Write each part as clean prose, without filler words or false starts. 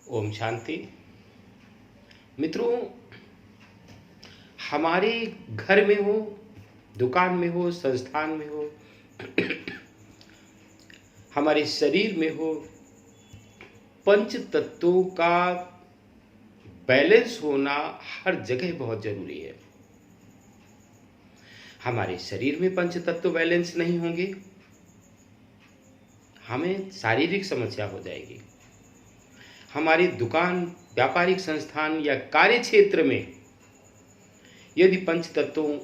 ओम शांति। मित्रों, हमारे घर में हो, दुकान में हो, संस्थान में हो, हमारे शरीर में हो, पंच तत्वों का बैलेंस होना हर जगह बहुत जरूरी है। हमारे शरीर में पंच तत्व बैलेंस नहीं होंगे, हमें शारीरिक समस्या हो जाएगी। हमारी दुकान, व्यापारिक संस्थान या कार्य क्षेत्र में यदि पंच तत्वों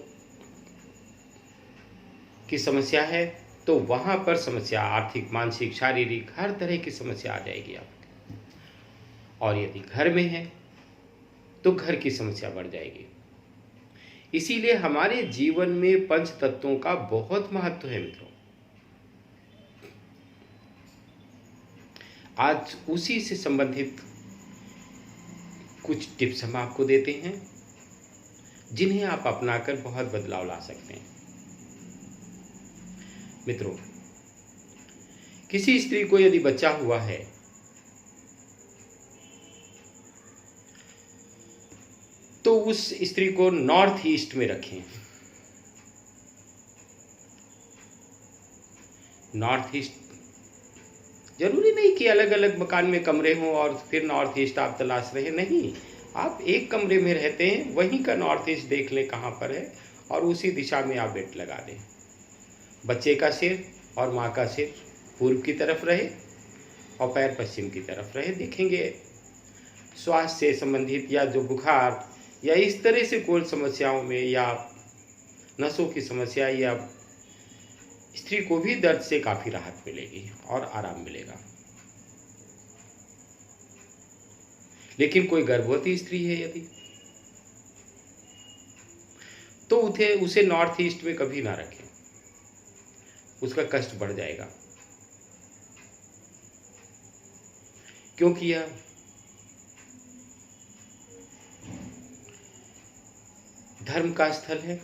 की समस्या है तो वहां पर समस्या आर्थिक, मानसिक, शारीरिक हर तरह की समस्या आ जाएगी आपको। और यदि घर में है तो घर की समस्या बढ़ जाएगी। इसीलिए हमारे जीवन में पंच तत्वों का बहुत महत्व है मित्रों। आज उसी से संबंधित कुछ टिप्स हम आपको देते हैं जिन्हें आप अपनाकर बहुत बदलाव ला सकते हैं। मित्रों, किसी स्त्री को यदि बच्चा हुआ है तो उस स्त्री को नॉर्थ ईस्ट में रखें। नॉर्थ ईस्ट जरूरी नहीं कि अलग अलग मकान में कमरे हों और फिर नॉर्थ ईस्ट आप तलाश रहे, नहीं। आप एक कमरे में रहते हैं, वहीं का नॉर्थ ईस्ट देख लें कहाँ पर है और उसी दिशा में आप बेट लगा दें। बच्चे का सिर और माँ का सिर पूर्व की तरफ रहे और पैर पश्चिम की तरफ रहे। देखेंगे स्वास्थ्य से संबंधित या जो बुखार या इस तरह से कोई समस्याओं में या नसों की समस्या या स्त्री को भी दर्द से काफी राहत मिलेगी और आराम मिलेगा। लेकिन कोई गर्भवती स्त्री है यदि, तो उसे नॉर्थ ईस्ट में कभी ना रखें, उसका कष्ट बढ़ जाएगा। क्योंकि यह धर्म का स्थल है,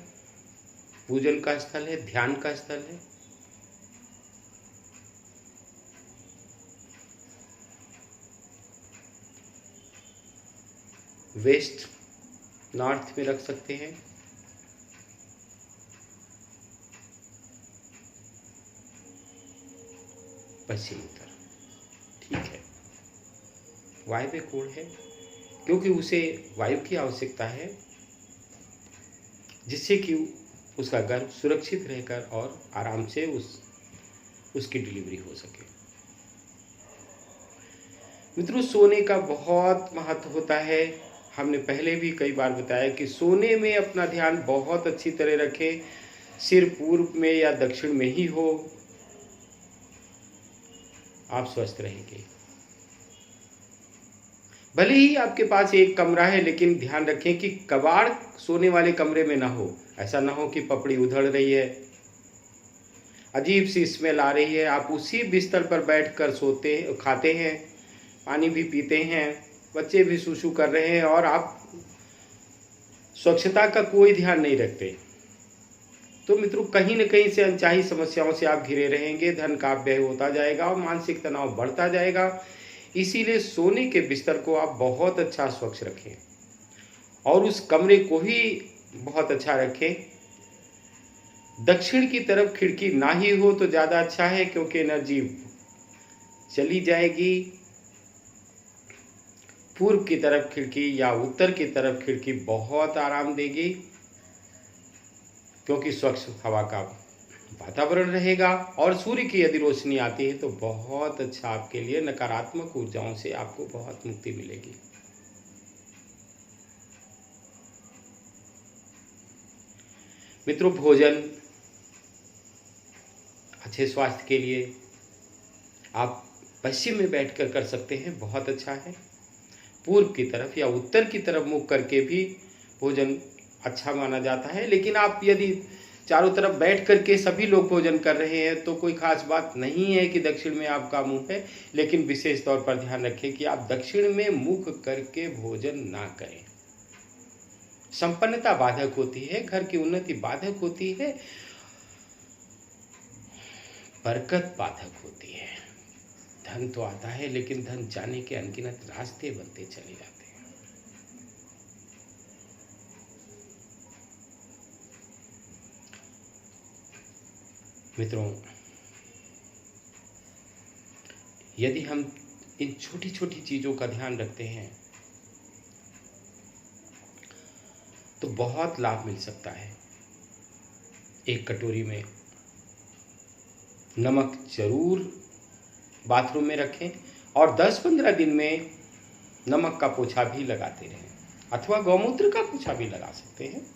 पूजन का स्थल है, ध्यान का स्थल है। वेस्ट नॉर्थ में रख सकते हैं, पश्चिम उत्तर, ठीक है। वायव्य कोण है क्योंकि उसे वायु की आवश्यकता है जिससे कि उसका गर्भ सुरक्षित रहकर और आराम से उसकी डिलीवरी हो सके। मित्रों, सोने का बहुत महत्व होता है। हमने पहले भी कई बार बताया कि सोने में अपना ध्यान बहुत अच्छी तरह रखें। सिर पूर्व में या दक्षिण में ही हो, आप स्वस्थ रहेंगे। भले ही आपके पास एक कमरा है, लेकिन ध्यान रखें कि कबाड़ सोने वाले कमरे में ना हो। ऐसा ना हो कि पपड़ी उधड़ रही है, अजीब सी स्मेल आ रही है, आप उसी बिस्तर पर बैठकर सोते खाते हैं, पानी भी पीते हैं, बच्चे भी सुसु कर रहे हैं और आप स्वच्छता का कोई ध्यान नहीं रखते। तो मित्रों, कहीं न कहीं से अनचाही समस्याओं से आप घिरे रहेंगे, धन का व्यय होता जाएगा और मानसिक तनाव बढ़ता जाएगा। इसीलिए सोने के बिस्तर को आप बहुत अच्छा स्वच्छ रखें और उस कमरे को भी बहुत अच्छा रखें। दक्षिण की तरफ खिड़की ना ही हो तो ज़्यादा अच्छा है, क्योंकि एनर्जी चली जाएगी। पूर्व की तरफ खिड़की या उत्तर की तरफ खिड़की बहुत आराम देगी, क्योंकि स्वच्छ हवा का वातावरण रहेगा और सूर्य की यदि रोशनी आती है तो बहुत अच्छा आपके लिए, नकारात्मक ऊर्जाओं से आपको बहुत मुक्ति मिलेगी। मित्रों, भोजन अच्छे स्वास्थ्य के लिए आप पश्चिम में बैठकर कर सकते हैं, बहुत अच्छा है। पूर्व की तरफ या उत्तर की तरफ मुख करके भी भोजन अच्छा माना जाता है। लेकिन आप यदि चारों तरफ बैठ करके सभी लोग भोजन कर रहे हैं तो कोई खास बात नहीं है कि दक्षिण में आपका मुंह है, लेकिन विशेष तौर पर ध्यान रखें कि आप दक्षिण में मुख करके भोजन ना करें। संपन्नता बाधक होती है, घर की उन्नति बाधक होती है, बरकत बाधक होती है, धन तो आता है, लेकिन धन जाने के अनगिनत रास्ते बनते चले जाते हैं। मित्रों, यदि हम इन छोटी छोटी चीजों का ध्यान रखते हैं तो बहुत लाभ मिल सकता है। एक कटोरी में नमक जरूर बाथरूम में रखें और 10-15 दिन में नमक का पोछा भी लगाते रहें, अथवा गौमूत्र का पोछा भी लगा सकते हैं,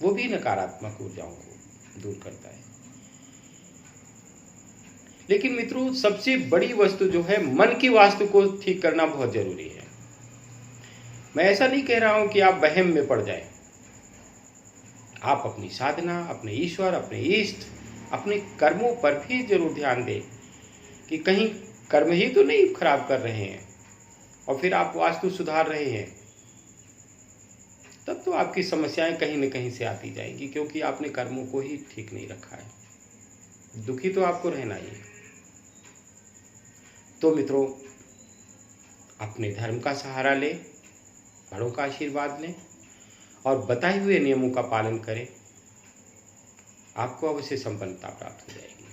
वो भी नकारात्मक ऊर्जाओं को दूर करता है। लेकिन मित्रों, सबसे बड़ी वस्तु जो है, मन की वास्तु को ठीक करना बहुत जरूरी है। मैं ऐसा नहीं कह रहा हूं कि आप वहम में पड़ जाएं। आप अपनी साधना, अपने ईश्वर, अपने इष्ट, अपने कर्मों पर भी जरूर ध्यान दें कि कहीं कर्म ही तो नहीं खराब कर रहे हैं और फिर आप वास्तु सुधार रहे हैं। तब तो आपकी समस्याएं कहीं न कहीं से आती जाएंगी, क्योंकि आपने कर्मों को ही ठीक नहीं रखा है। दुखी तो आपको रहना ही है। तो मित्रों, अपने धर्म का सहारा लें, बड़ों का आशीर्वाद लें और बताए हुए नियमों का पालन करें। आपको अवश्य संपन्नता प्राप्त हो जाएगी।